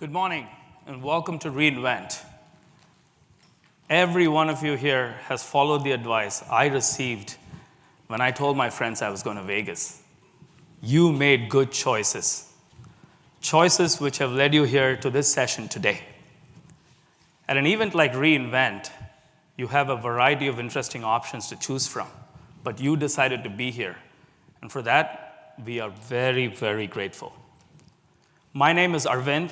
Good morning, and welcome to reInvent. Every one of you here has followed the advice I received when I told my friends I was going to Vegas. You made good choices. Choices which have led you here to this session today. At an event like reInvent, you have a variety of interesting options to choose from, but you decided to be here. And for that, we are very, very grateful. My name is Arvind,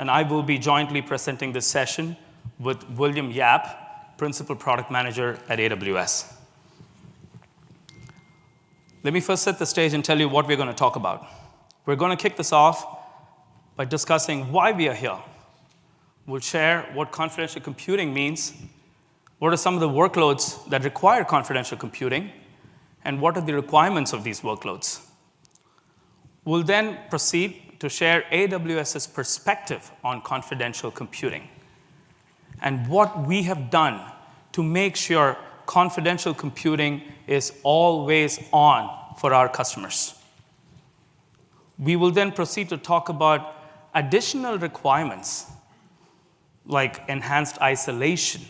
and I will be jointly presenting this session with William Yap, Principal Product Manager at AWS. Let me first set the stage and tell you what we're going to talk about. We're going to kick this off by discussing why we are here. We'll share what confidential computing means, what are some of the workloads that require confidential computing, and what are the requirements of these workloads. We'll then proceed to share AWS's perspective on confidential computing and what we have done to make sure confidential computing is always on for our customers. We will then proceed to talk about additional requirements like enhanced isolation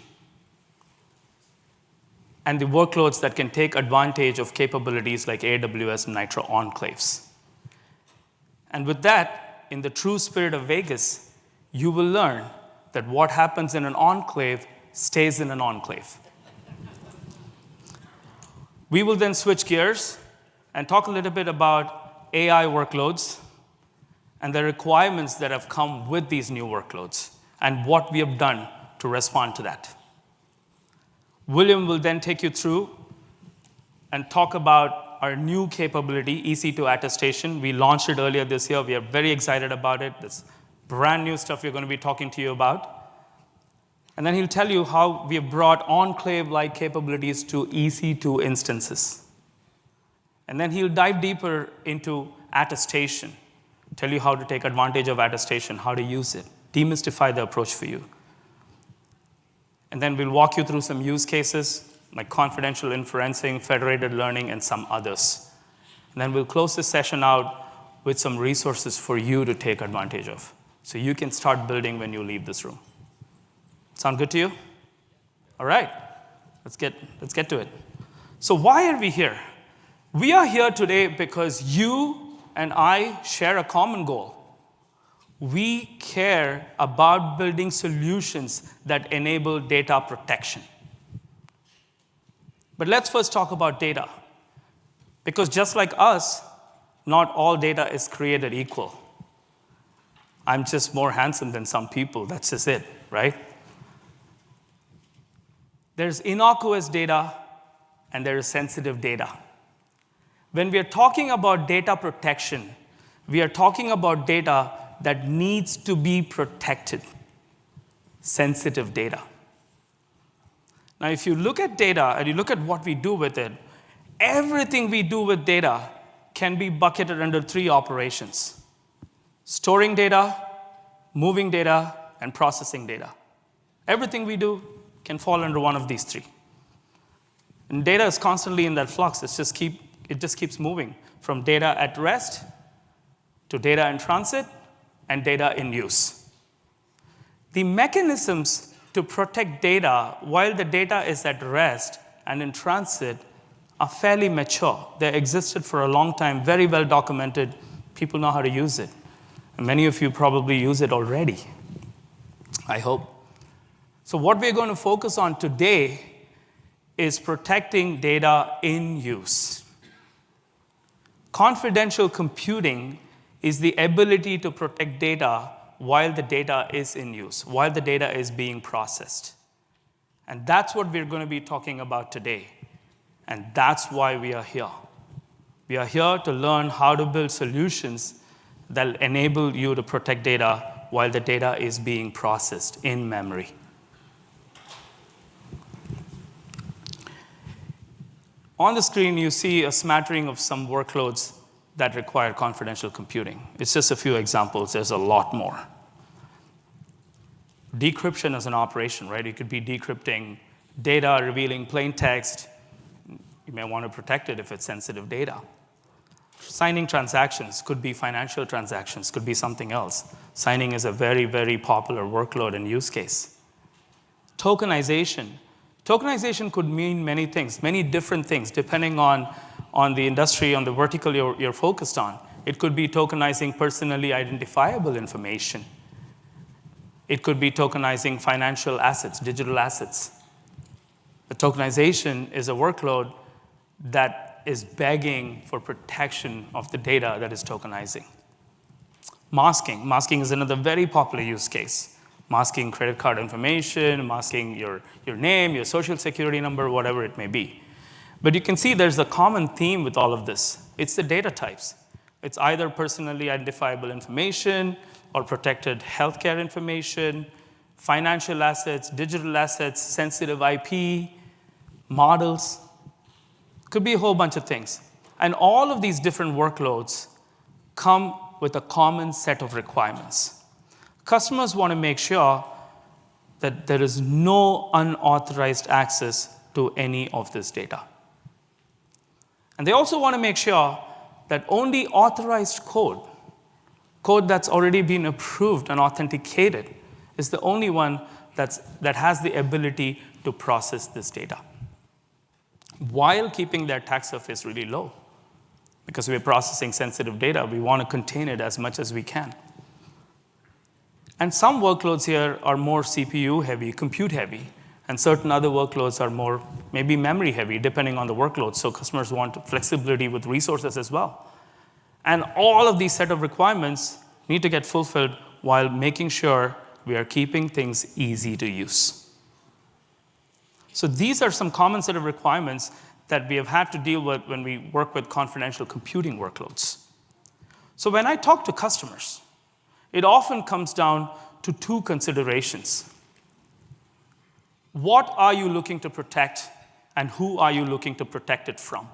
and the workloads that can take advantage of capabilities like AWS Nitro Enclaves. And with that, in the true spirit of Vegas, you will learn that what happens in an enclave stays in an enclave. We will then switch gears and talk a little bit about AI workloads and the requirements that have come with these new workloads and what we have done to respond to that. William will then take you through and talk about our new capability, EC2 attestation. We launched it earlier this year. We are very excited about it. This brand new stuff we're going to be talking to you about. And then he'll tell you how we have brought enclave-like capabilities to EC2 instances. And then he'll dive deeper into attestation, tell you how to take advantage of attestation, how to use it, demystify the approach for you. And then we'll walk you through some use cases like confidential inferencing, federated learning, and some others. And then we'll close this session out with some resources for you to take advantage of, so you can start building when you leave this room. Sound good to you? All right, let's get to it. So why are we here? We are here today because you and I share a common goal. We care about building solutions that enable data protection. But let's first talk about data. Because just like us, not all data is created equal. I'm just more handsome than some people. That's just it, right? There's innocuous data and there is sensitive data. When we are talking about data protection, we are talking about data that needs to be protected, sensitive data. Now, if you look at data and you look at what we do with it, everything we do with data can be bucketed under three operations: storing data, moving data, and processing data. Everything we do can fall under one of these three. And data is constantly in that flux. It just keeps moving from data at rest to data in transit and data in use. The mechanisms to protect data while the data is at rest and in transit are fairly mature. They existed for a long time, very well documented. People know how to use it. And many of you probably use it already, I hope. So what we're going to focus on today is protecting data in use. Confidential computing is the ability to protect data while the data is in use, while the data is being processed. And that's what we're going to be talking about today. And that's why we are here. We are here to learn how to build solutions that enable you to protect data while the data is being processed in memory. On the screen, you see a smattering of some workloads that require confidential computing. It's just a few examples. There's a lot more. Decryption is an operation, right? You could be decrypting data, revealing plain text. You may want to protect it if it's sensitive data. Signing transactions could be financial transactions, could be something else. Signing is a very, very popular workload and use case. Tokenization. Tokenization could mean many things, many different things, depending on the industry, on the vertical you're focused on. It could be tokenizing personally identifiable information. It could be tokenizing financial assets, digital assets. But tokenization is a workload that is begging for protection of the data that is tokenizing. Masking. Masking is another very popular use case. Masking credit card information, masking your name, your social security number, whatever it may be. But you can see there's a common theme with all of this. It's the data types. It's either personally identifiable information or protected healthcare information, financial assets, digital assets, sensitive IP, models. Could be a whole bunch of things. And all of these different workloads come with a common set of requirements. Customers want to make sure that there is no unauthorized access to any of this data. And they also want to make sure that only authorized code that's already been approved and authenticated, is the only one that has the ability to process this data, while keeping their attack surface really low. Because we're processing sensitive data, we want to contain it as much as we can. And some workloads here are more CPU heavy, compute heavy, and certain other workloads are more maybe memory heavy, depending on the workload. So customers want flexibility with resources as well. And all of these set of requirements need to get fulfilled while making sure we are keeping things easy to use. So these are some common set of requirements that we have had to deal with when we work with confidential computing workloads. So when I talk to customers, it often comes down to two considerations. What are you looking to protect, and who are you looking to protect it from?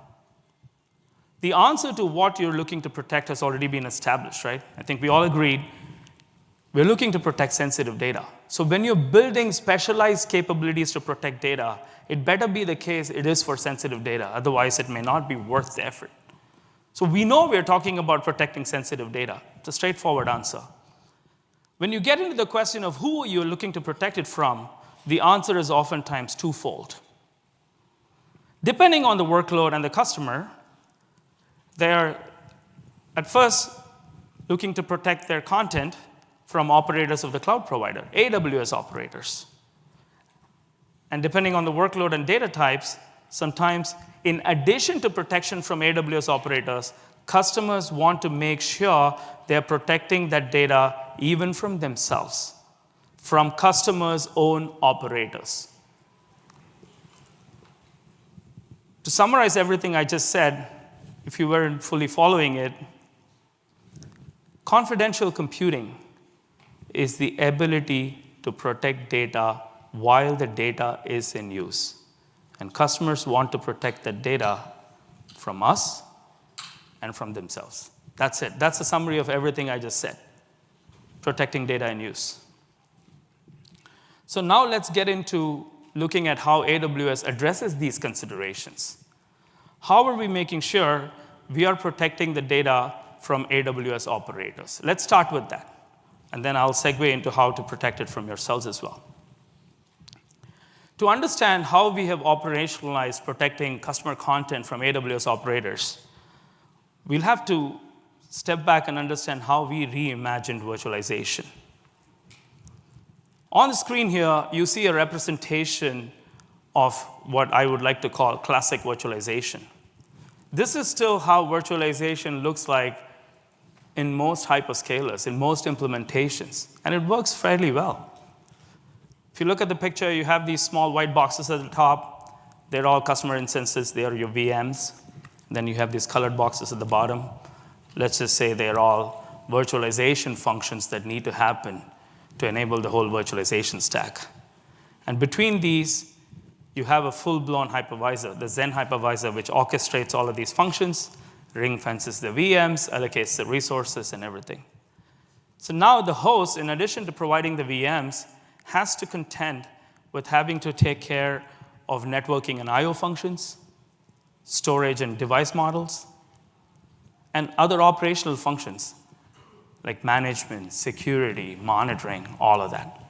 The answer to what you're looking to protect has already been established, right? I think we all agreed we're looking to protect sensitive data. So when you're building specialized capabilities to protect data, it better be the case it is for sensitive data. Otherwise, it may not be worth the effort. So we know we're talking about protecting sensitive data. It's a straightforward answer. When you get into the question of who you're looking to protect it from, the answer is oftentimes twofold. Depending on the workload and the customer, they are at first looking to protect their content from operators of the cloud provider, AWS operators. And depending on the workload and data types, sometimes in addition to protection from AWS operators, customers want to make sure they're protecting that data even from themselves, from customers' own operators. To summarize everything I just said, if you weren't fully following it, confidential computing is the ability to protect data while the data is in use. And customers want to protect that data from us and from themselves. That's it. That's a summary of everything I just said. Protecting data in use. So now let's get into looking at how AWS addresses these considerations. How are we making sure we are protecting the data from AWS operators? Let's start with that. And then I'll segue into how to protect it from yourselves as well. To understand how we have operationalized protecting customer content from AWS operators, we'll have to step back and understand how we reimagined virtualization. On the screen here, you see a representation of what I would like to call classic virtualization. This is still how virtualization looks like in most hyperscalers, in most implementations, and it works fairly well. If you look at the picture, you have these small white boxes at the top. They're all customer instances. They are your VMs. Then you have these colored boxes at the bottom. Let's just say they're all virtualization functions that need to happen to enable the whole virtualization stack. And between these, you have a full-blown hypervisor, the Zen hypervisor, which orchestrates all of these functions, ring fences the VMs, allocates the resources, and everything. So now the host, in addition to providing the VMs, has to contend with having to take care of networking and I/O functions, storage and device models, and other operational functions like management, security, monitoring, all of that.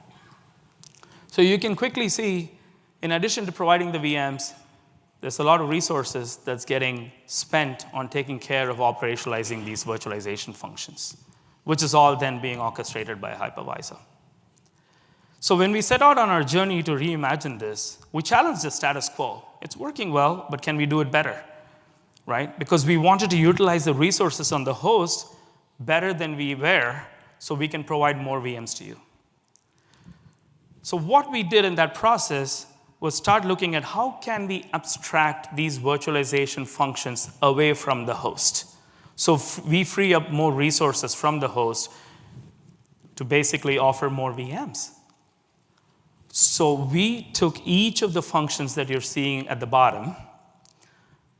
So you can quickly see, in addition to providing the VMs, there's a lot of resources that's getting spent on taking care of operationalizing these virtualization functions, which is all then being orchestrated by a hypervisor. So when we set out on our journey to reimagine this, we challenged the status quo. It's working well, but can we do it better, right? Because we wanted to utilize the resources on the host better than we were, so we can provide more VMs to you. So what we did in that process was start looking at how can we abstract these virtualization functions away from the host. So we free up more resources from the host to basically offer more VMs. So we took each of the functions that you're seeing at the bottom,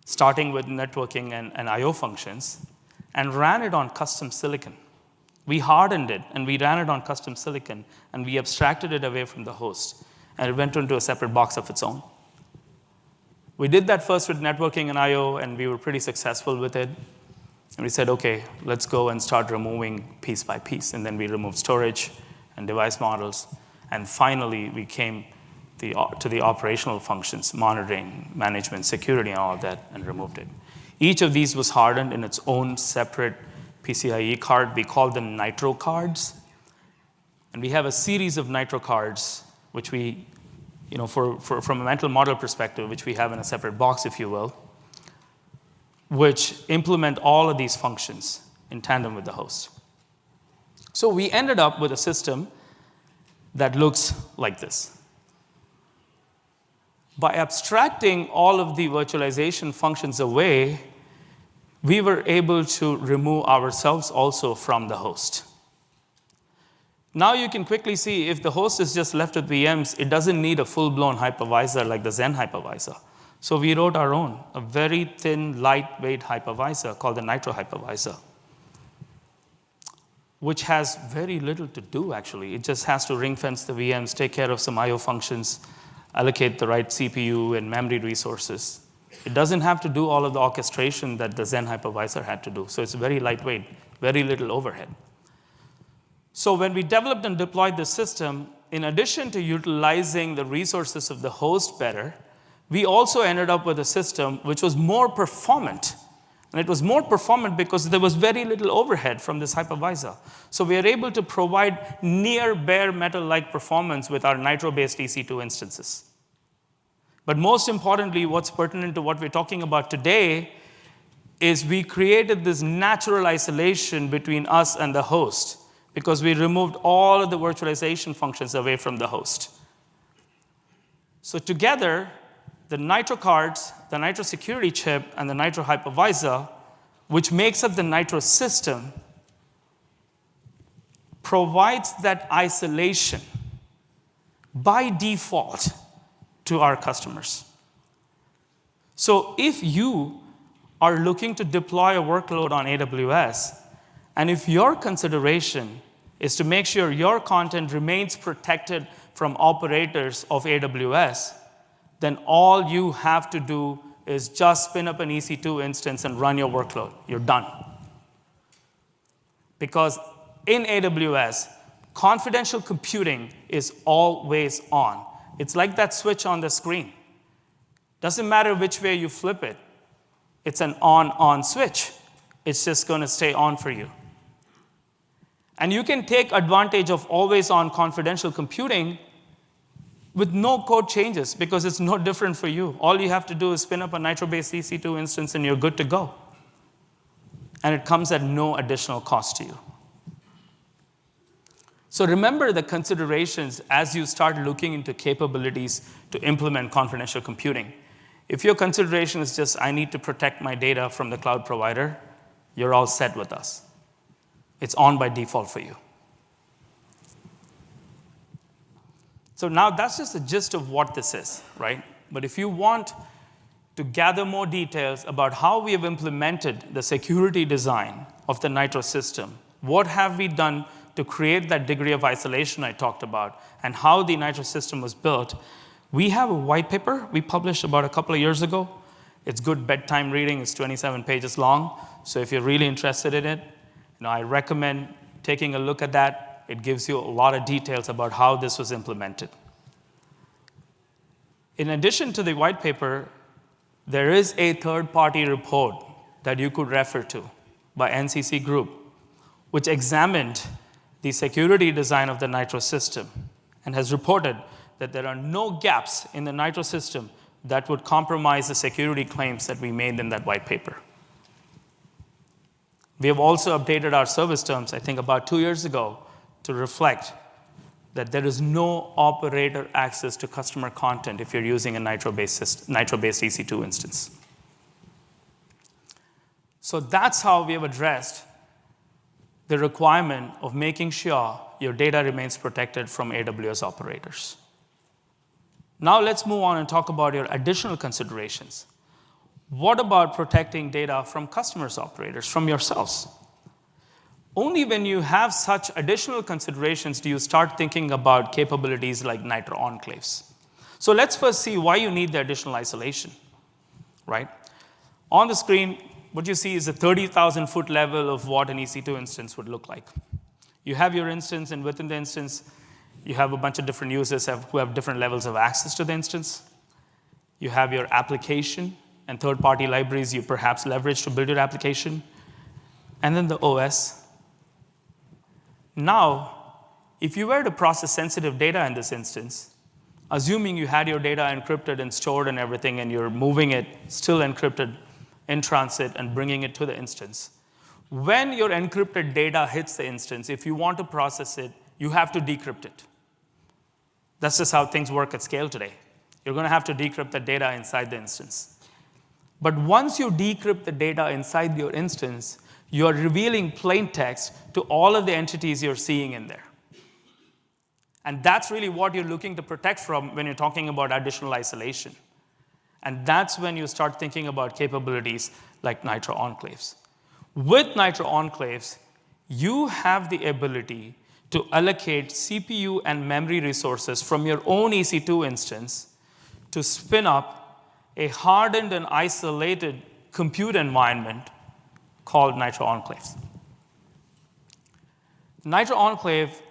starting with networking and I/O functions, and ran it on custom silicon. We hardened it, and we ran it on custom silicon, and we abstracted it away from the host, and it went into a separate box of its own. We did that first with networking and I/O, and we were pretty successful with it. And we said, okay, let's go and start removing piece by piece. And then we removed storage and device models. And finally, we came to the operational functions, monitoring, management, security, and all of that, and removed it. Each of these was hardened in its own separate PCIe card. We call them Nitro cards. And we have a series of Nitro cards, which we, from a mental model perspective, which we have in a separate box, if you will, which implement all of these functions in tandem with the host. So we ended up with a system that looks like this. By abstracting all of the virtualization functions away, we were able to remove ourselves also from the host. Now you can quickly see if the host is just left with VMs, it doesn't need a full-blown hypervisor like the Xen hypervisor. So we wrote our own, a very thin, lightweight hypervisor called the Nitro hypervisor, which has very little to do, actually. It just has to ring-fence the VMs, take care of some I/O functions, allocate the right CPU and memory resources. It doesn't have to do all of the orchestration that the Xen hypervisor had to do. So it's very lightweight, very little overhead. So when we developed and deployed the system, in addition to utilizing the resources of the host better, we also ended up with a system which was more performant. And it was more performant because there was very little overhead from this hypervisor. So we are able to provide near bare metal-like performance with our Nitro-based EC2 instances. But most importantly, what's pertinent to what we're talking about today is we created this natural isolation between us and the host because we removed all of the virtualization functions away from the host. So together, the Nitro cards, the Nitro security chip, and the Nitro hypervisor, which makes up the Nitro system, provides that isolation by default to our customers. So if you are looking to deploy a workload on AWS, and if your consideration is to make sure your content remains protected from operators of AWS, then all you have to do is just spin up an EC2 instance and run your workload. You're done. Because in AWS, confidential computing is always on. It's like that switch on the screen. Doesn't matter which way you flip it. It's an on-on switch. It's just going to stay on for you. And you can take advantage of always-on confidential computing with no code changes because it's no different for you. All you have to do is spin up a Nitro-based EC2 instance and you're good to go. And it comes at no additional cost to you. So remember the considerations as you start looking into capabilities to implement confidential computing. If your consideration is just, I need to protect my data from the cloud provider, you're all set with us. It's on by default for you. So now that's just the gist of what this is, right? But if you want to gather more details about how we have implemented the security design of the Nitro system, what have we done to create that degree of isolation I talked about, and how the Nitro system was built, we have a white paper we published about a couple of years ago. It's good bedtime reading. It's 27 pages long. So if you're really interested in it, I recommend taking a look at that. It gives you a lot of details about how this was implemented. In addition to the white paper, there is a third-party report that you could refer to by NCC Group, which examined the security design of the Nitro system and has reported that there are no gaps in the Nitro system that would compromise the security claims that we made in that white paper. We have also updated our service terms, I think about 2 years ago, to reflect that there is no operator access to customer content if you're using a Nitro-based EC2 instance. So that's how we have addressed the requirement of making sure your data remains protected from AWS operators. Now let's move on and talk about your additional considerations. What about protecting data from customers' operators, from yourselves? Only when you have such additional considerations do you start thinking about capabilities like Nitro Enclaves. So let's first see why you need the additional isolation, right? On the screen, what you see is a 30,000-foot level of what an EC2 instance would look like. You have your instance, and within the instance, you have a bunch of different users who have different levels of access to the instance. You have your application and third-party libraries you perhaps leverage to build your application, and then the OS. Now, if you were to process sensitive data in this instance, assuming you had your data encrypted and stored and everything, and you're moving it still encrypted in transit and bringing it to the instance, when your encrypted data hits the instance, if you want to process it, you have to decrypt it. That's just how things work at scale today. You're going to have to decrypt the data inside the instance. But once you decrypt the data inside your instance, you're revealing plain text to all of the entities you're seeing in there. And that's really what you're looking to protect from when you're talking about additional isolation. And that's when you start thinking about capabilities like Nitro Enclaves. With Nitro Enclaves, you have the ability to allocate CPU and memory resources from your own EC2 instance to spin up a hardened and isolated compute environment called Nitro Enclaves. Nitro Enclave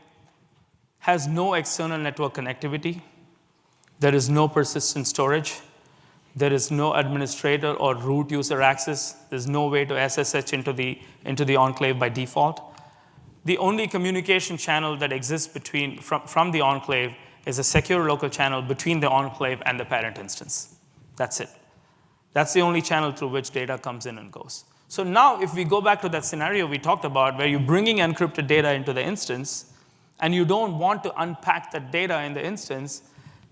has no external network connectivity. There is no persistent storage. There is no administrator or root user access. There's no way to SSH into the enclave by default. The only communication channel that exists from the enclave is a secure local channel between the enclave and the parent instance. That's it. That's the only channel through which data comes in and goes. So now if we go back to that scenario we talked about where you're bringing encrypted data into the instance and you don't want to unpack that data in the instance,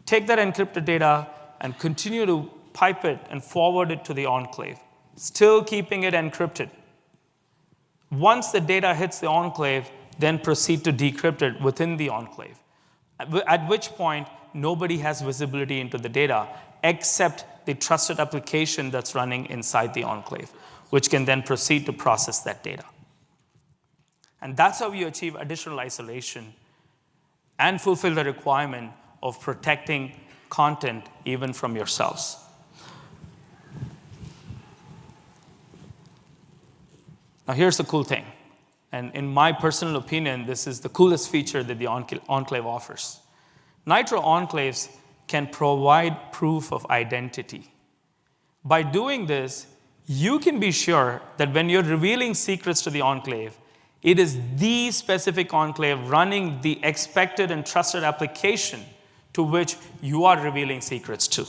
take that encrypted data and continue to pipe it and forward it to the enclave, still keeping it encrypted. Once the data hits the enclave, then proceed to decrypt it within the enclave, at which point nobody has visibility into the data except the trusted application that's running inside the enclave, which can then proceed to process that data. And that's how you achieve additional isolation and fulfill the requirement of protecting content even from yourselves. Now here's the cool thing. And in my personal opinion, this is the coolest feature that the enclave offers. Nitro Enclaves can provide proof of identity. By doing this, you can be sure that when you're revealing secrets to the enclave, it is the specific enclave running the expected and trusted application to which you are revealing secrets to.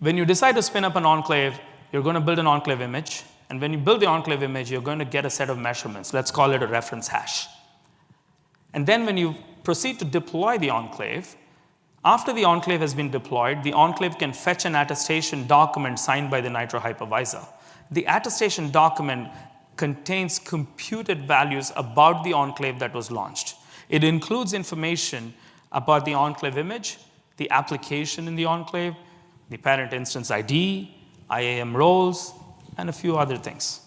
When you decide to spin up an enclave, you're going to build an enclave image. And when you build the enclave image, you're going to get a set of measurements. Let's call it a reference hash. And then when you proceed to deploy the enclave, after the enclave has been deployed, the enclave can fetch an attestation document signed by the Nitro hypervisor. The attestation document contains computed values about the enclave that was launched. It includes information about the enclave image, the application in the enclave, the parent instance ID, IAM roles, and a few other things.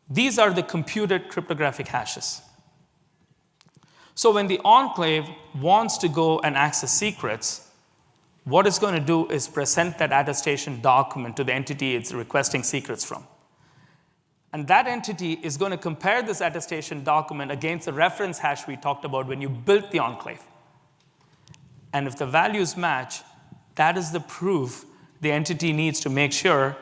These are the computed cryptographic hashes. So when the enclave wants to go and access secrets, what it's going to do is present that attestation document to the entity it's requesting secrets from. And that entity is going to compare this attestation document against the reference hash we talked about when you built the enclave. And if the values match, that is the proof the entity needs to make sure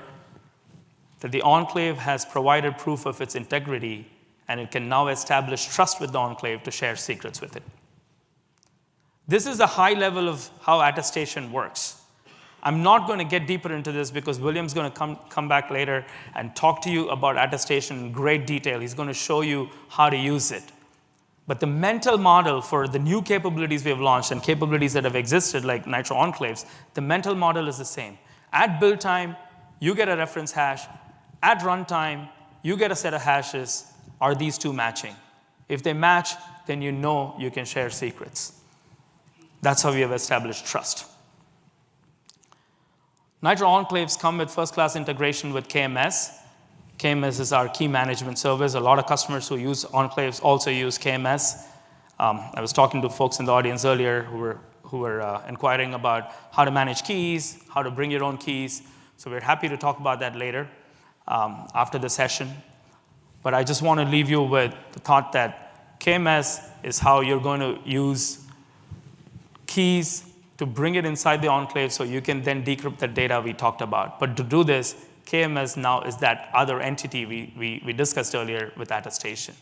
that the enclave has provided proof of its integrity, and it can now establish trust with the enclave to share secrets with it. This is a high level of how attestation works. I'm not going to get deeper into this because William's going to come back later and talk to you about attestation in great detail. He's going to show you how to use it. But the mental model for the new capabilities we have launched and capabilities that have existed like Nitro Enclaves, the mental model is the same. At build time, you get a reference hash. At runtime, you get a set of hashes. Are these two matching? If they match, then you know you can share secrets. That's how we have established trust. Nitro Enclaves come with first-class integration with KMS. KMS is our key management service. A lot of customers who use Enclaves also use KMS. I was talking to folks in the audience earlier who were inquiring about how to manage keys, how to bring your own keys. So we're happy to talk about that later after the session. But I just want to leave you with the thought that KMS is how you're going to use keys to bring it inside the enclave so you can then decrypt the data we talked about. But to do this, KMS now is that other entity we discussed earlier with attestation.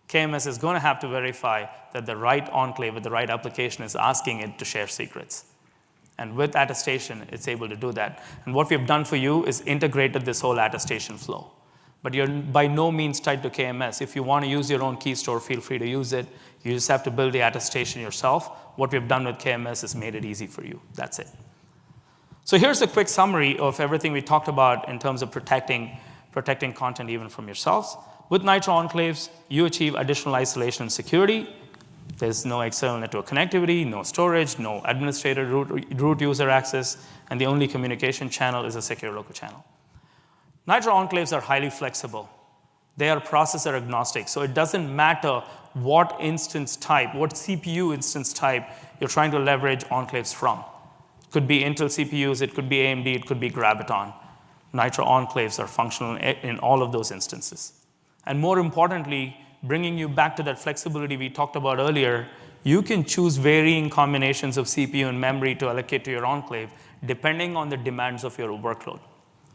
KMS is going to have to verify that the right enclave with the right application is asking it to share secrets. And with attestation, it's able to do that. And what we've done for you is integrated this whole attestation flow. But you're by no means tied to KMS. If you want to use your own key store, feel free to use it. You just have to build the attestation yourself. What we've done with KMS is made it easy for you. That's it. So here's a quick summary of everything we talked about in terms of protecting content even from yourselves. With Nitro Enclaves, you achieve additional isolation and security. There's no external network connectivity, no storage, no administrator root user access, and the only communication channel is a secure local channel. Nitro Enclaves are highly flexible. They are processor agnostic, so it doesn't matter what instance type, what CPU instance type you're trying to leverage enclaves from. It could be Intel CPUs, it could be AMD, it could be Graviton. Nitro Enclaves are functional in all of those instances. And more importantly, bringing you back to that flexibility we talked about earlier, you can choose varying combinations of CPU and memory to allocate to your enclave depending on the demands of your workload.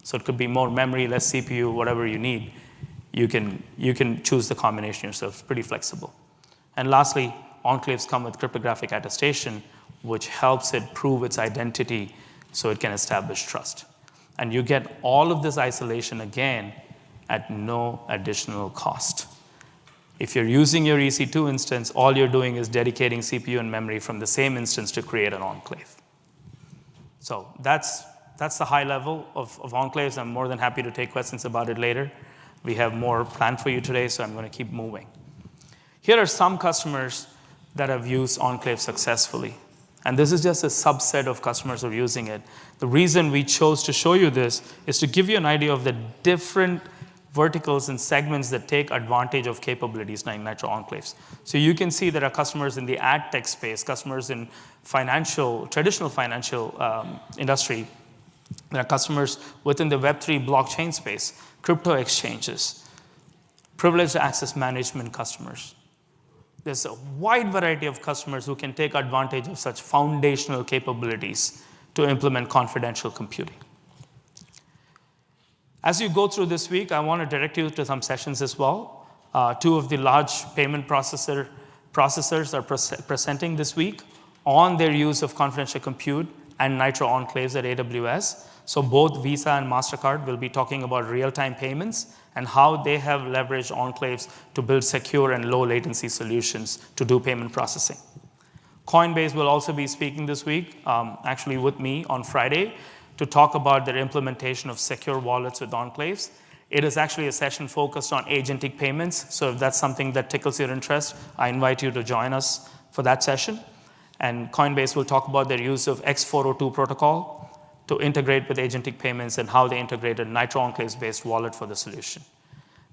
So it could be more memory, less CPU, whatever you need. You can choose the combination yourself. It's pretty flexible. And lastly, enclaves come with cryptographic attestation, which helps it prove its identity so it can establish trust. And you get all of this isolation again at no additional cost. If you're using your EC2 instance, all you're doing is dedicating CPU and memory from the same instance to create an enclave. So that's the high level of enclaves. I'm more than happy to take questions about it later. We have more planned for you today, so I'm going to keep moving. Here are some customers that have used enclave successfully. And this is just a subset of customers who are using it. The reason we chose to show you this is to give you an idea of the different verticals and segments that take advantage of capabilities like Nitro Enclaves. So you can see there are customers in the ad tech space, customers in traditional financial industry. There are customers within the Web3 blockchain space, crypto exchanges, privileged access management customers. There's a wide variety of customers who can take advantage of such foundational capabilities to implement confidential computing. As you go through this week, I want to direct you to some sessions as well. Two of the large payment processors are presenting this week on their use of confidential compute and Nitro Enclaves at AWS. So both Visa and MasterCard will be talking about real-time payments and how they have leveraged enclaves to build secure and low latency solutions to do payment processing. Coinbase will also be speaking this week, actually with me on Friday, to talk about their implementation of secure wallets with enclaves. It is actually a session focused on agentic payments, so if that's something that tickles your interest, I invite you to join us for that session. And Coinbase will talk about their use of X402 protocol to integrate with agentic payments and how they integrated Nitro Enclaves-based wallet for the solution.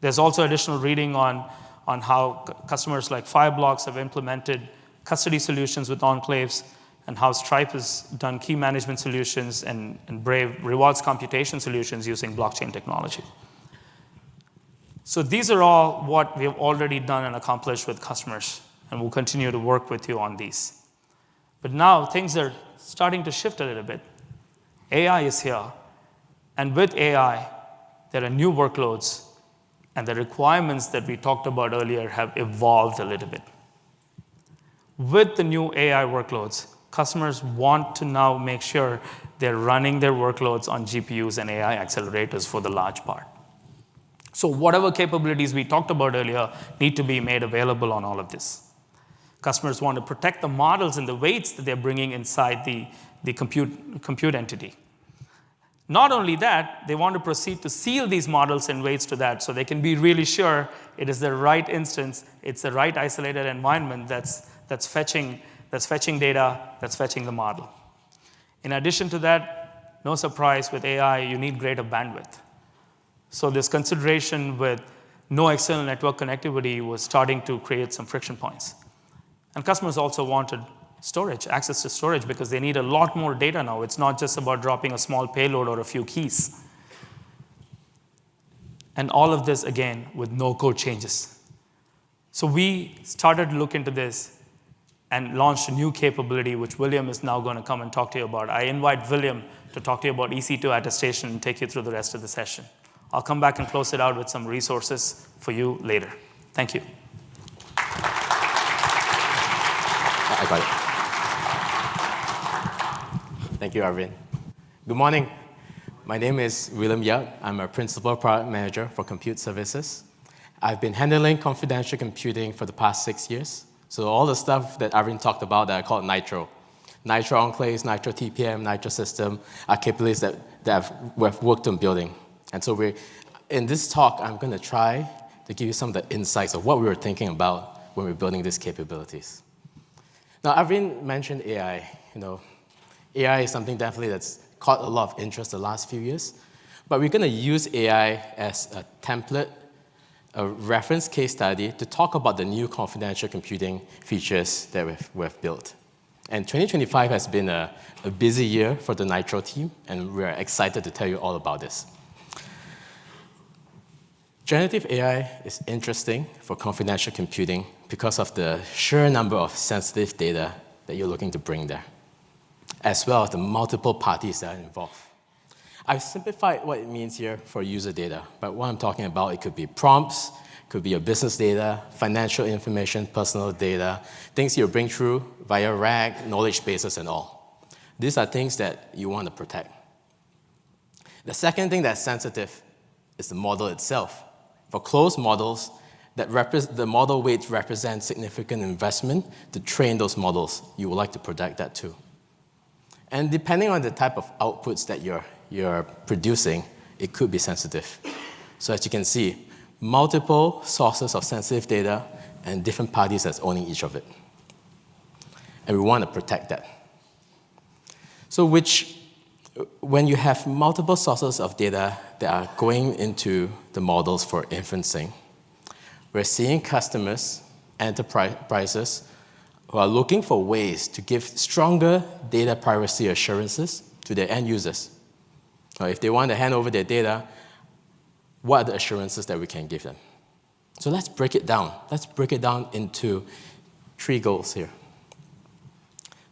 There's also additional reading on how customers like Fireblocks have implemented custody solutions with enclaves. and how Stripe has done key management solutions and Brave rewards computation solutions using blockchain technology. So these are all what we have already done and accomplished with customers, and we'll continue to work with you on these. But now things are starting to shift a little bit. AI is here, and with AI, there are new workloads, and the requirements that we talked about earlier have evolved a little bit. With the new AI workloads, customers want to now make sure they're running their workloads on GPUs and AI accelerators for the large part. So whatever capabilities we talked about earlier need to be made available on all of this. Customers want to protect the models and the weights that they're bringing inside the compute entity. Not only that, they want to proceed to seal these models and weights to that so they can be really sure it is the right instance, it's the right isolated environment that's fetching data, that's fetching the model. In addition to that, no surprise, with AI, you need greater bandwidth. So this consideration with no external network connectivity was starting to create some friction points. And customers also wanted storage, access to storage, because they need a lot more data now. It's not just about dropping a small payload or a few keys. And all of this, again, with no code changes. So we started to look into this and launched a new capability, which William is now going to come and talk to you about. I invite William to talk to you about EC2 attestation and take you through the rest of the session. I'll come back and close it out with some resources for you later. Thank you. I got it. Thank you, Arvind. Good morning. My name is William Yap. I'm a Principal Product Manager for Compute Services. I've been handling confidential computing for the past 6 years. So all the stuff that Arvind talked about that I call Nitro. Nitro Enclaves, Nitro TPM, Nitro System are capabilities that we've worked on building. And so in this talk, I'm going to try to give you some of the insights of what we were thinking about when we were building these capabilities. Now, Arvind mentioned AI. AI is something definitely that's caught a lot of interest the last few years. But we're going to use AI as a template, a reference case study to talk about the new confidential computing features that we've built. And 2025 has been a busy year for the Nitro team, and we're excited to tell you all about this. Generative AI is interesting for confidential computing because of the sheer number of sensitive data that you're looking to bring there, as well as the multiple parties that are involved. I've simplified what it means here for user data, but what I'm talking about, it could be prompts, it could be your business data, financial information, personal data, things you bring through via RAG, knowledge bases, and all. These are things that you want to protect. The second thing that's sensitive is the model itself. For closed models, the model weights represent significant investment to train those models. You would like to protect that too. And depending on the type of outputs that you're producing, it could be sensitive. So as you can see, multiple sources of sensitive data and different parties that's owning each of it. And we want to protect that. So when you have multiple sources of data that are going into the models for inferencing, we're seeing customers, enterprises, who are looking for ways to give stronger data privacy assurances to their end users. Or if they want to hand over their data, what are the assurances that we can give them? So let's break it down. Let's break it down into 3 goals here.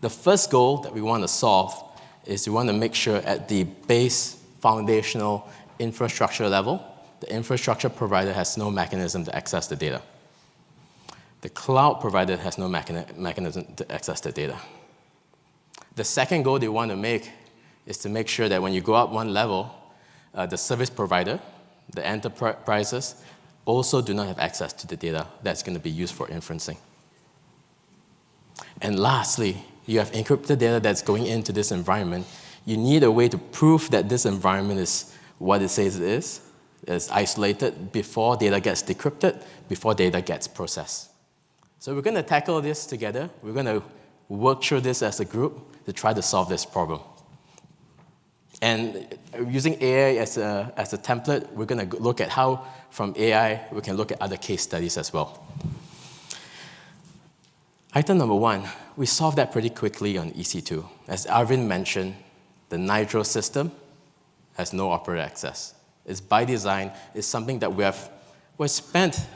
The first goal that we want to solve is we want to make sure at the base foundational infrastructure level, the infrastructure provider has no mechanism to access the data. The cloud provider has no mechanism to access the data. The second goal they want to make is to make sure that when you go up one level, the service provider, the enterprises, also do not have access to the data that's going to be used for inferencing. And lastly, you have encrypted data that's going into this environment. You need a way to prove that this environment is what it says it is. It's isolated before data gets decrypted, before data gets processed. So we're going to tackle this together. We're going to work through this as a group to try to solve this problem. And using AI as a template, we're going to look at how, from AI, we can look at other case studies as well. Item number one, we solved that pretty quickly on EC2. As Arvind mentioned, the Nitro system has no operator access. It's by design. It's something that we've spent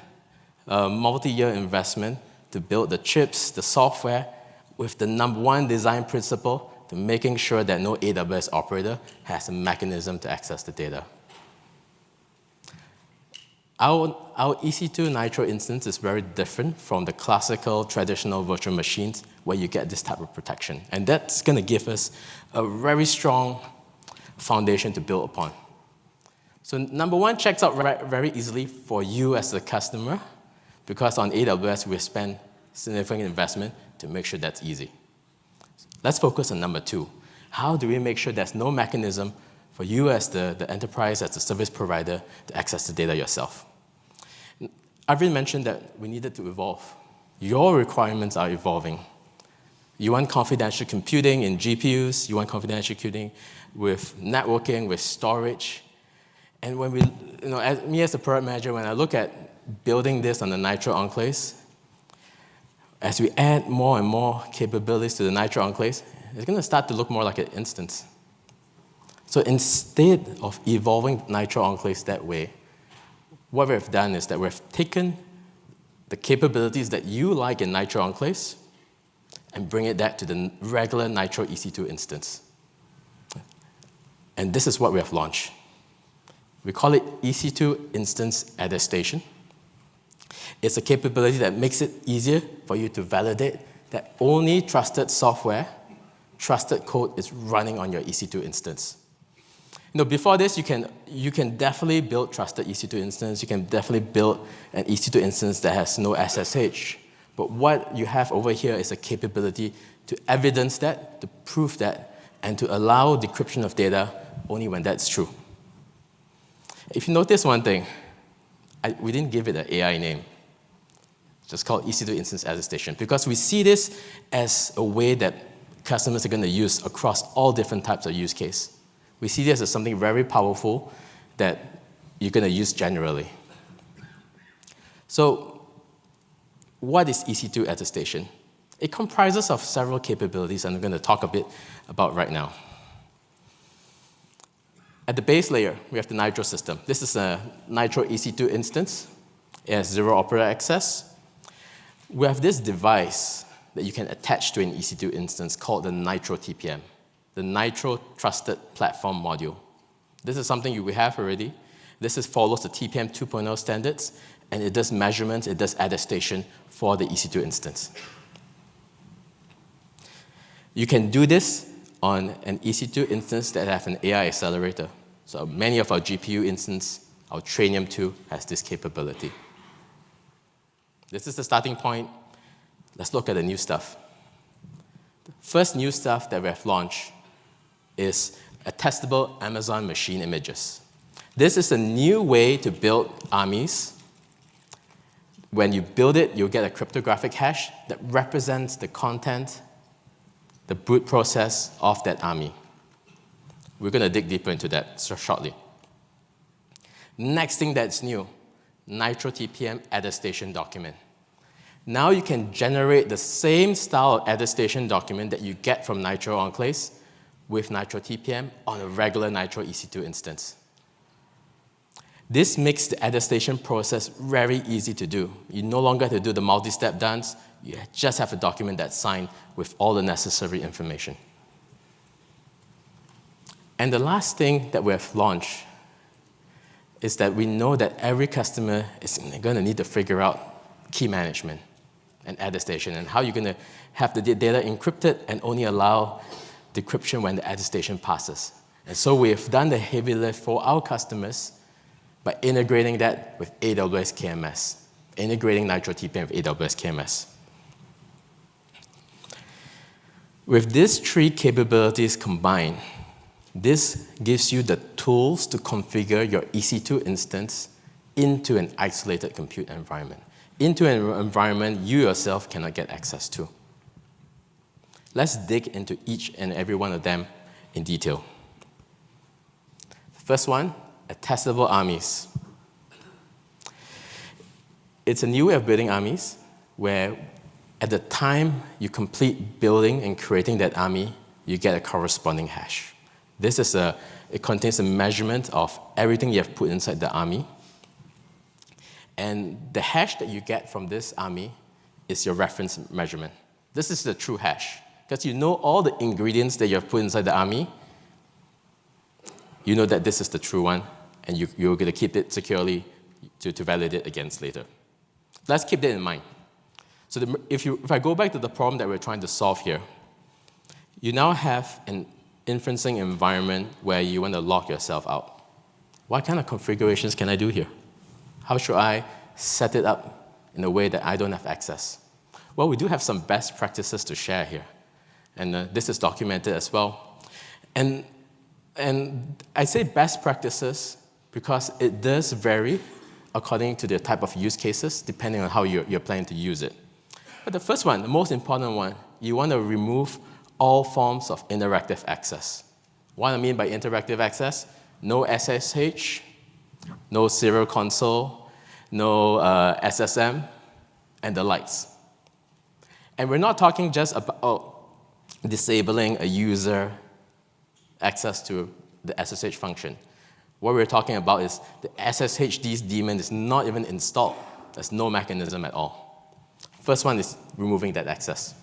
a multi-year investment to build the chips, the software, with the number one design principle to making sure that no AWS operator has a mechanism to access the data. Our EC2 Nitro instance is very different from the classical, traditional virtual machines where you get this type of protection. And that's going to give us a very strong foundation to build upon. So number one checks out very easily for you as a customer, because on AWS, we spend significant investment to make sure that's easy. Let's focus on number two. How do we make sure there's no mechanism for you as the enterprise, as the service provider, to access the data yourself? Arvind mentioned that we needed to evolve. Your requirements are evolving. You want confidential computing in GPUs. You want confidential computing with networking, with storage. And when we, as a product manager, when I look at building this on the Nitro Enclaves, as we add more and more capabilities to the Nitro Enclaves, it's going to start to look more like an instance. So instead of evolving Nitro Enclaves that way, what we've done is that we've taken the capabilities that you like in Nitro Enclaves and bring it back to the regular Nitro EC2 instance. And this is what we have launched. We call it EC2 Instance Attestation. It's a capability that makes it easier for you to validate that only trusted software, trusted code is running on your EC2 instance. Before this, you can definitely build trusted EC2 instance. You can definitely build an EC2 instance that has no SSH. But what you have over here is a capability to evidence that, to prove that, and to allow decryption of data only when that's true. If you notice one thing, we didn't give it an AI name. It's just called EC2 Instance Attestation, because we see this as a way that customers are going to use across all different types of use case. We see this as something very powerful that you're going to use generally. So what is EC2 attestation? It comprises of several capabilities, and I'm going to talk a bit about right now. At the base layer, we have the Nitro system. This is a Nitro EC2 instance. It has zero operator access. We have this device that you can attach to an EC2 instance called the Nitro TPM, the Nitro Trusted Platform Module. This is something we have already. This follows the TPM 2.0 standards, and it does measurements, it does attestation for the EC2 instance. You can do this on an EC2 instance that has an AI accelerator. So many of our GPU instances, our Trainium 2 has this capability. This is the starting point. Let's look at the new stuff. The first new stuff that we have launched is attestable Amazon machine images. This is a new way to build armies. When you build it, you'll get a cryptographic hash that represents the content, the boot process of that army. We're going to dig deeper into that shortly. Next thing that's new, Nitro TPM attestation document. Now you can generate the same style of attestation document that you get from Nitro Enclaves with Nitro TPM on a regular Nitro EC2 instance. This makes the attestation process very easy to do. You no longer have to do the multi-step dance. You just have a document that's signed with all the necessary information. And the last thing that we have launched is that we know that every customer is going to need to figure out key management and attestation, and how you're going to have the data encrypted and only allow decryption when the attestation passes. And so we have done the heavy lift for our customers by integrating that with AWS KMS, integrating Nitro TPM with AWS KMS. With these three capabilities combined, this gives you the tools to configure your EC2 instance into an isolated compute environment, into an environment you yourself cannot get access to. Let's dig into each and every one of them in detail. First one, attestable armies. It's a new way of building armies where At the time you complete building and creating that army, you get a corresponding hash. It contains a measurement of everything you have put inside the army. And the hash that you get from this army is your reference measurement. This is the true hash. Because you know all the ingredients that you have put inside the army, you know that this is the true one, and you're going to keep it securely to validate against later. Let's keep that in mind. So if I go back to the problem that we're trying to solve here, you now have an inferencing environment where you want to lock yourself out. What kind of configurations can I do here? How should I set it up in a way that I don't have access? Well, we do have some best practices to share here. And this is documented as well. And I say best practices because it does vary according to the type of use cases, depending on how you're planning to use it. But the first one, the most important one, you want to remove all forms of interactive access. What I mean by interactive access, no SSH, no serial console, no SSM, and the likes. And we're not talking just about disabling a user access to the SSH function. What we're talking about is the SSHD's daemon is not even installed. There's no mechanism at all. First one is removing that access.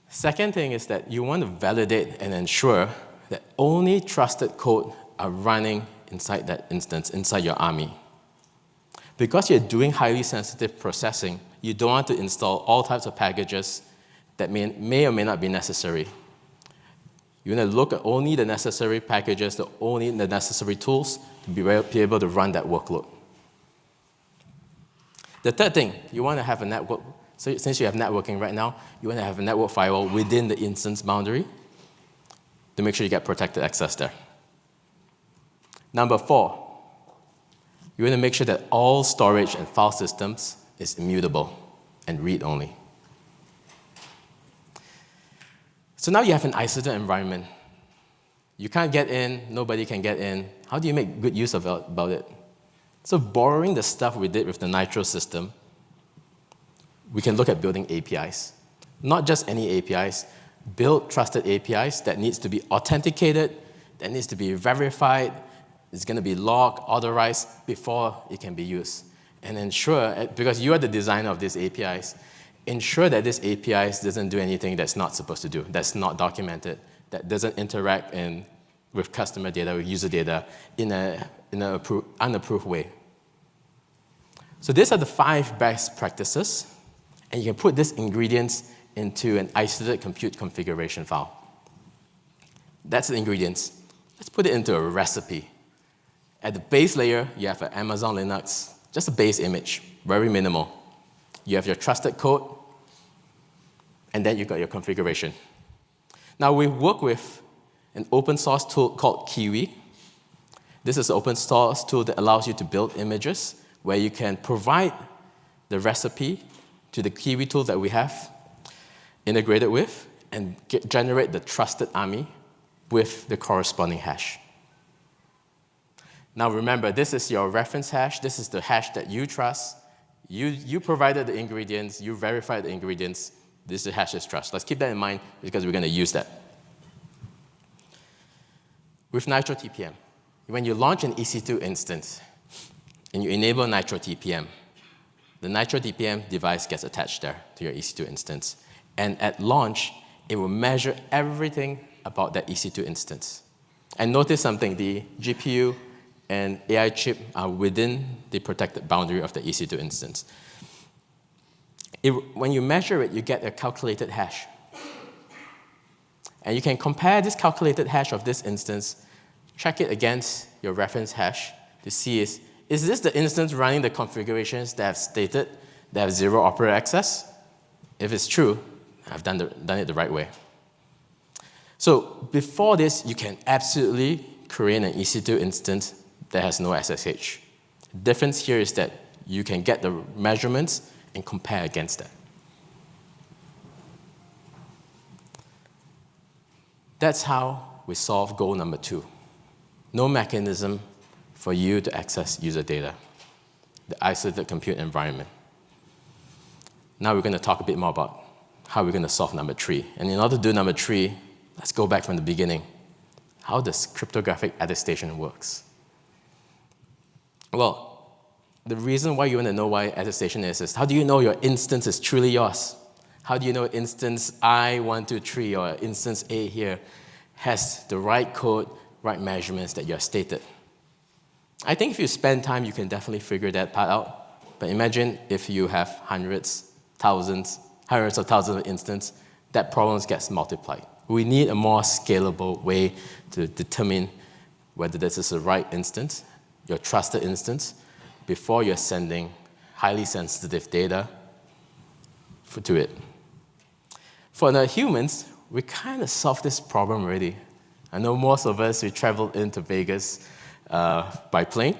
Second thing is that you want to validate and ensure that only trusted code are running inside that instance, inside your army. Because you're doing highly sensitive processing, you don't want to install all types of packages that may or may not be necessary. You want to look at only the necessary packages, only the necessary tools to be able to run that workload. The third thing, you want to have a network. So since you have networking right now, you want to have a network firewall within the instance boundary to make sure you get protected access there. Number 4, you want to make sure that all storage and file systems is immutable and read-only. So now you have an isolated environment. You can't get in, nobody can get in. How do you make good use about it? So borrowing the stuff we did with the Nitro system, we can look at building APIs. Not just any APIs, build trusted APIs that needs to be authenticated, that needs to be verified, it's going to be logged, authorized before it can be used. And ensure, because you are the designer of these APIs, ensure that this APIs doesn't do anything that's not supposed to do, that's not documented, that doesn't interact with customer data, with user data in an unapproved way. So these are the 5 best practices, and you can put these ingredients into an isolated compute configuration file. That's the ingredients. Let's put it into a recipe. At the base layer, you have an Amazon Linux, just a base image, very minimal. You have your trusted code, and then you got your configuration. Now we work with an open source tool called Kiwi. This is an open source tool that allows you to build images where you can provide the recipe to the Kiwi tool that we have integrated with and generate the trusted army with the corresponding hash. Now remember, this is your reference hash. This is the hash that you trust. You provided the ingredients. You verified the ingredients. This is the hash is trust. Let's keep that in mind because we're going to use that. With Nitro TPM, when you launch an EC2 instance and you enable Nitro TPM, the Nitro TPM device gets attached there to your EC2 instance. And at launch, it will measure everything about that EC2 instance. And notice something, the GPU and AI chip are within the protected boundary of the EC2 instance. When you measure it, you get a calculated hash. And you can compare this calculated hash of this instance, check it against your reference hash to see is this the instance running the configurations that I've stated that have 0 operator access? If it's true, I've done it the right way. So before this, you can absolutely create an EC2 instance that has no SSH. The difference here is that you can get the measurements and compare against that. That's how we solve goal number 2. No mechanism for you to access user data, the isolated compute environment. Now we're going to talk a bit more about how we're going to solve number 3. And in order to do number 3, let's go back from the beginning. How does cryptographic attestation works? Well, the reason why you want to know why attestation is how do you know your instance is truly yours? How do you know instance I123 or instance A here has the right code, right measurements that you have stated? I think if you spend time, you can definitely figure that part out. But imagine if you have hundreds of thousands of instances, that problem gets multiplied. We need a more scalable way to determine whether this is the right instance, your trusted instance, before you're sending highly sensitive data to it. For the humans, we kind of solved this problem already. I know most of us, we traveled into Vegas by plane.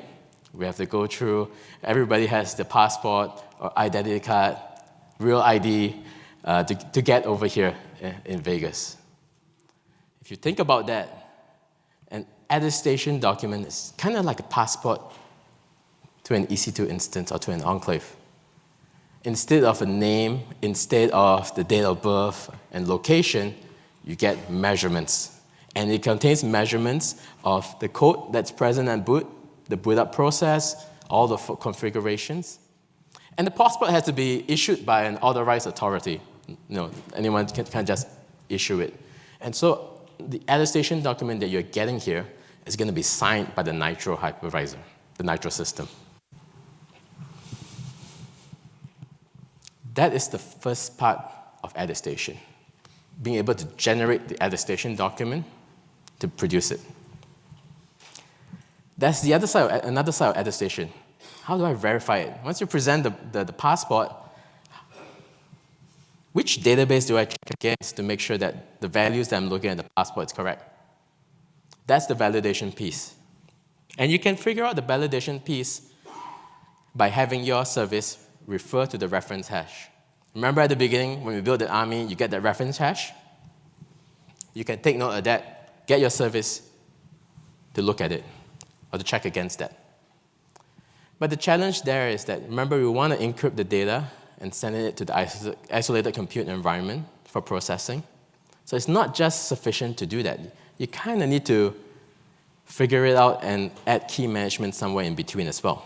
We have to go through, everybody has the passport or identity card, real ID to get over here in Vegas. If you think about that, an attestation document is kind of like a passport to an EC2 instance or to an enclave. Instead of a name, instead of the date of birth and location, you get measurements. And it contains measurements of the code that's present at boot, the boot up process, all the configurations. And the passport has to be issued by an authorized authority. Anyone can just issue it. And so the attestation document that you're getting here is going to be signed by the Nitro hypervisor, the Nitro system. That is the first part of attestation, being able to generate the attestation document to produce it. That's the other side, another side of attestation. How do I verify it? Once you present the passport, which database do I check against to make sure that the values that I'm looking at the passport is correct? That's the validation piece. And you can figure out the validation piece by having your service refer to the reference hash. Remember at the beginning, when we built the army, you get that reference hash? You can take note of that, get your service to look at it or to check against that. But the challenge there is that, remember, we want to encrypt the data and send it to the isolated compute environment for processing. So it's not just sufficient to do that. You kind of need to figure it out and add key management somewhere in between as well.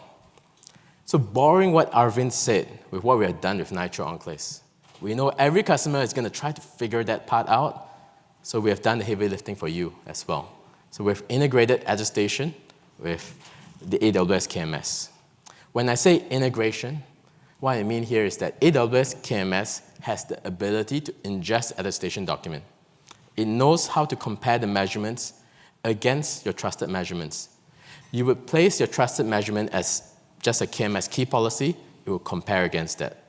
So borrowing what Arvind said with what we have done with Nitro Enclaves, we know every customer is going to try to figure that part out, so we have done the heavy lifting for you as well. So we've integrated attestation with the AWS KMS. When I say integration, what I mean here is that AWS KMS has the ability to ingest attestation document. It knows how to compare the measurements against your trusted measurements. You would place your trusted measurement as just a KMS key policy, it will compare against that.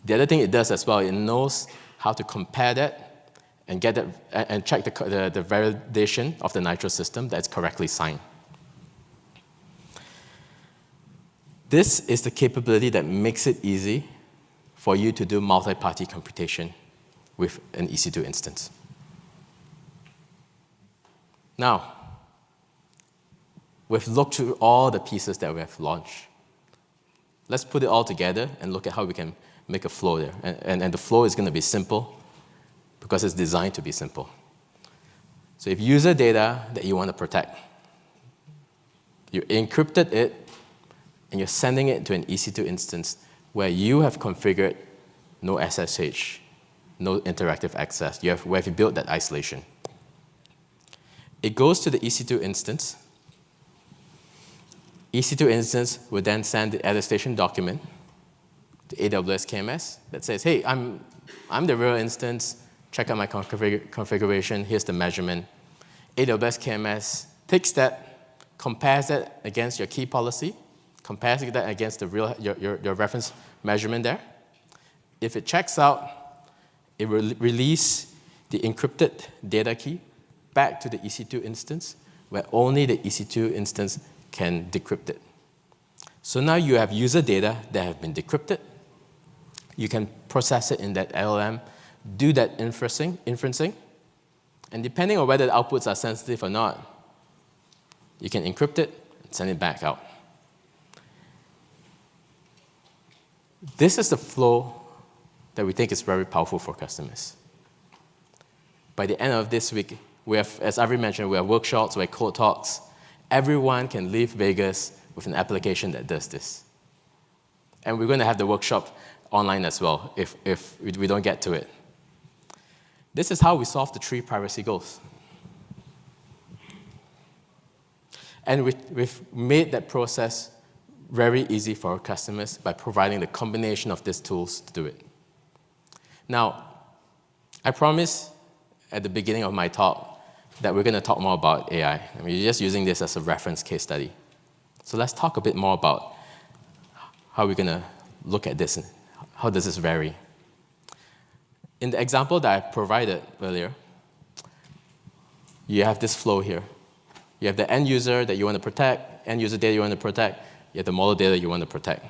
The other thing it does as well, it knows how to compare that and get that, and check the validation of the Nitro system that's correctly signed. This is the capability that makes it easy for you to do multi-party computation with an EC2 instance. Now, we've looked through all the pieces that we have launched. Let's put it all together and look at how we can make a flow there. And the flow is going to be simple because it's designed to be simple. So if user data that you want to protect, you encrypted it, and you're sending it to an EC2 instance where you have configured no SSH, no interactive access, where you built that isolation. It goes to the EC2 instance. EC2 instance will then send the attestation document to AWS KMS that says, hey, I'm the real instance, check out my configuration, here's the measurement. AWS KMS takes that, compares that against your key policy, compares that against the real, your reference measurement there. If it checks out, it will release the encrypted data key back to the EC2 instance, where only the EC2 instance can decrypt it. So now you have user data that have been decrypted. You can process it in that LLM, do that inferencing, and depending on whether the outputs are sensitive or not, you can encrypt it and send it back out. This is the flow that we think is very powerful for customers. By the end of this week, we have, as Ari mentioned, we have workshops, we have code talks. Everyone can leave Vegas with an application that does this. And we're going to have the workshop online as well if we don't get to it. This is how we solve the 3 privacy goals. And we've made that process very easy for our customers by providing the combination of these tools to do it. Now, I promised at the beginning of my talk that we're going to talk more about AI. I mean, you're just using this as a reference case study. So let's talk a bit more about how we're going to look at this and how does this vary. In the example that I provided earlier, you have this flow here. You have the end user that you want to protect, end user data you want to protect, you have the model data you want to protect.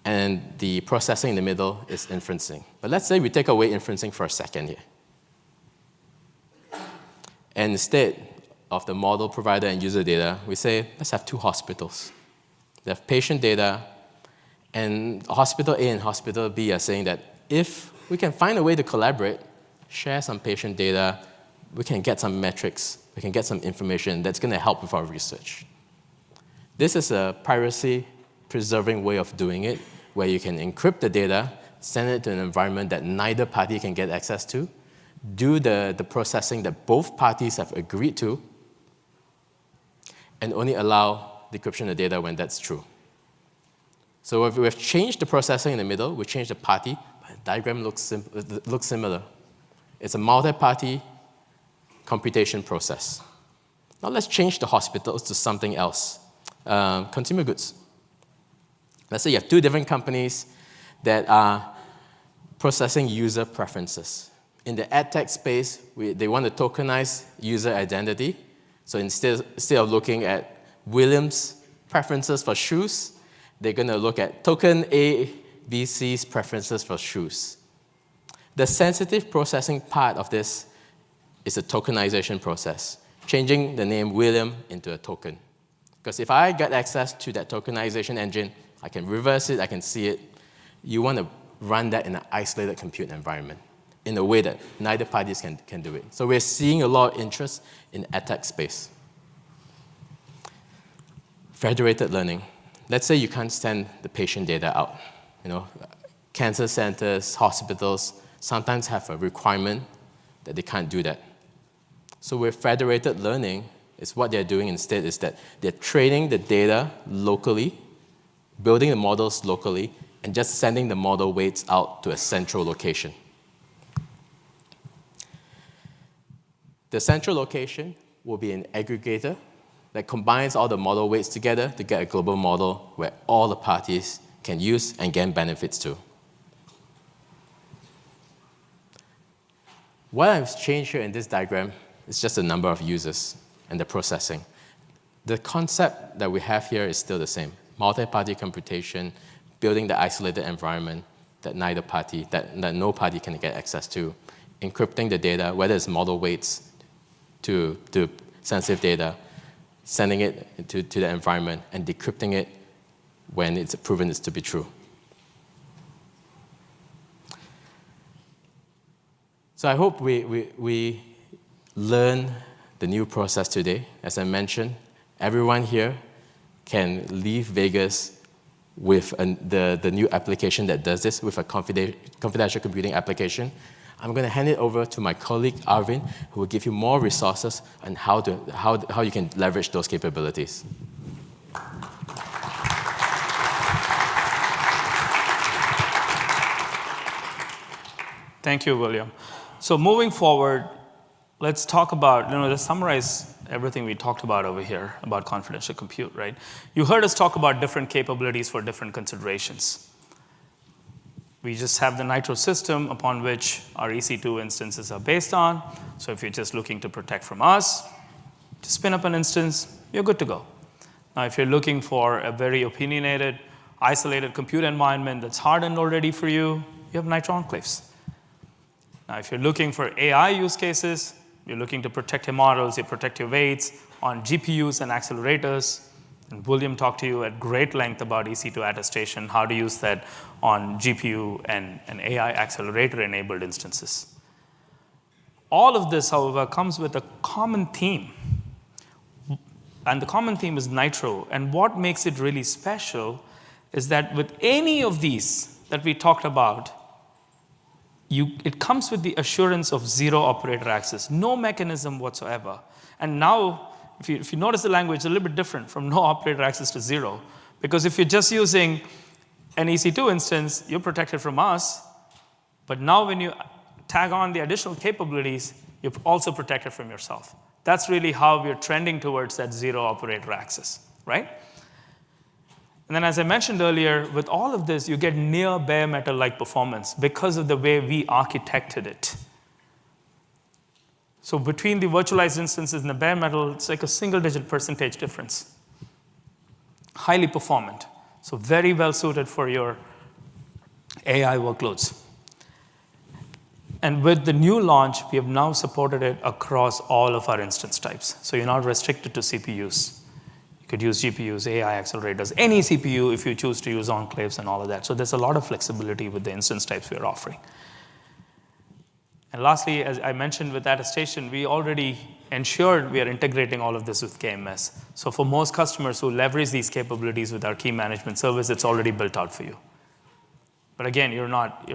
And the processing in the middle is inferencing. But let's say we take away inferencing for a second here. And instead of the model provider and user data, we say, let's have 2 hospitals. They have patient data, and hospital A and hospital B are saying that if we can find a way to collaborate, share some patient data, we can get some metrics, we can get some information that's going to help with our research. This is a privacy-preserving way of doing it, where you can encrypt the data, send it to an environment that neither party can get access to, do the processing that both parties have agreed to, and only allow decryption of the data when that's true. So if we've changed the processing in the middle, we changed the party, but the diagram looks similar. It's a multi-party computation process. Now let's change the hospitals to something else. Consumer goods. Let's say you have 2 different companies that are processing user preferences. In the ad tech space, they want to tokenize user identity. So instead of looking at William's preferences for shoes, they're going to look at token A, B, C's preferences for shoes. The sensitive processing part of this is a tokenization process, changing the name William into a token. Because if I get access to that tokenization engine, I can reverse it, I can see it. You want to run that in an isolated compute environment in a way that neither parties can do it. So we're seeing a lot of interest in the ad tech space. Federated learning. Let's say you can't send the patient data out. Cancer centers, hospitals sometimes have a requirement that they can't do that. So with federated learning, what they're doing instead is that they're training the data locally, building the models locally, and just sending the model weights out to a central location. The central location will be an aggregator that combines all the model weights together to get a global model where all the parties can use and gain benefits to. What I've changed here in this diagram is just the number of users and the processing. The concept that we have here is still the same. Multi-party computation, building the isolated environment that no party can get access to, encrypting the data, whether it's model weights to sensitive data, sending it to the environment, and decrypting it when it's proven to be true. So I hope we learn the new process today. As I mentioned, everyone here can leave Vegas with the new application that does this, with a confidential computing application. I'm going to hand it over to my colleague, Arvin, who will give you more resources on how you can leverage those capabilities. Thank you, William. So moving forward, let's talk about, let's summarize everything we talked about over here about confidential compute, right? You heard us talk about different capabilities for different considerations. We just have the Nitro system upon which our EC2 instances are based on. So if you're just looking to protect from us, just spin up an instance, you're good to go. Now, if you're looking for a very opinionated, isolated compute environment that's hardened already for you, you have Nitro Enclaves. Now, if you're looking for AI use cases, you're looking to protect your models, you protect your weights on GPUs and accelerators, And William talked to you at great length about EC2 attestation, how to use that on GPU and AI accelerator-enabled instances. All of this, however, comes with a common theme. And the common theme is Nitro. And what makes it really special is that with any of these that we talked about, it comes with the assurance of zero operator access, no mechanism whatsoever. And now, if you notice the language, it's a little bit different from no operator access to zero. Because if you're just using an EC2 instance, you're protected from us. But now when you tag on the additional capabilities, you're also protected from yourself. That's really how we're trending towards that zero operator access, right? And then as I mentioned earlier, with all of this, you get near bare metal-like performance because of the way we architected it. So between the virtualized instances and the bare metal, it's like a single-digit percentage difference. Highly performant. So very well suited for your AI workloads. And with the new launch, we have now supported it across all of our instance types. So you're not restricted to CPUs. You could use GPUs, AI accelerators, any CPU if you choose to use enclaves and all of that. So there's a lot of flexibility with the instance types we're offering. And lastly, as I mentioned with attestation, we already ensured we are integrating all of this with KMS. So for most customers who leverage these capabilities with our key management service, it's already built out for you. But again, you're not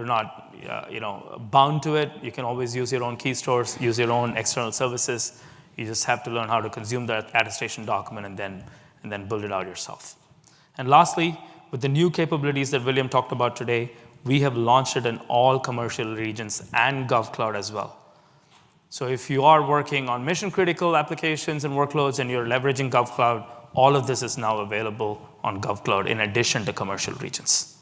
bound to it. You can always use your own key stores, use your own external services. You just have to learn how to consume that attestation document and then build it out yourself. And lastly, with the new capabilities that William talked about today, we have launched it in all commercial regions and GovCloud as well. So if you are working on mission-critical applications and workloads and you're leveraging GovCloud, all of this is now available on GovCloud in addition to commercial regions.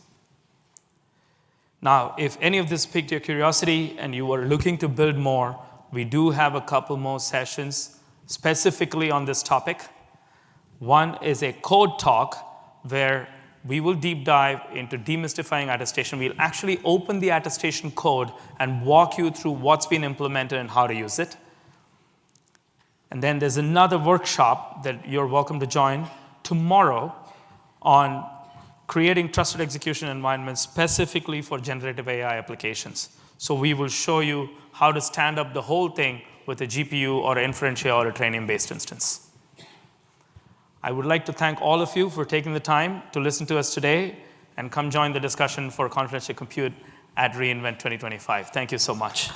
Now, if any of this piqued your curiosity and you were looking to build more, we do have a couple more sessions specifically on this topic. One is a code talk where we will deep dive into demystifying attestation. We'll actually open the attestation code and walk you through what's been implemented and how to use it. And then there's another workshop that you're welcome to join tomorrow on creating trusted execution environments specifically for generative AI applications. So we will show you how to stand up the whole thing with a GPU or an inferential or a training-based instance. I would like to thank all of you for taking the time to listen to us today and come join the discussion for confidential compute at reInvent 2025. Thank you so much.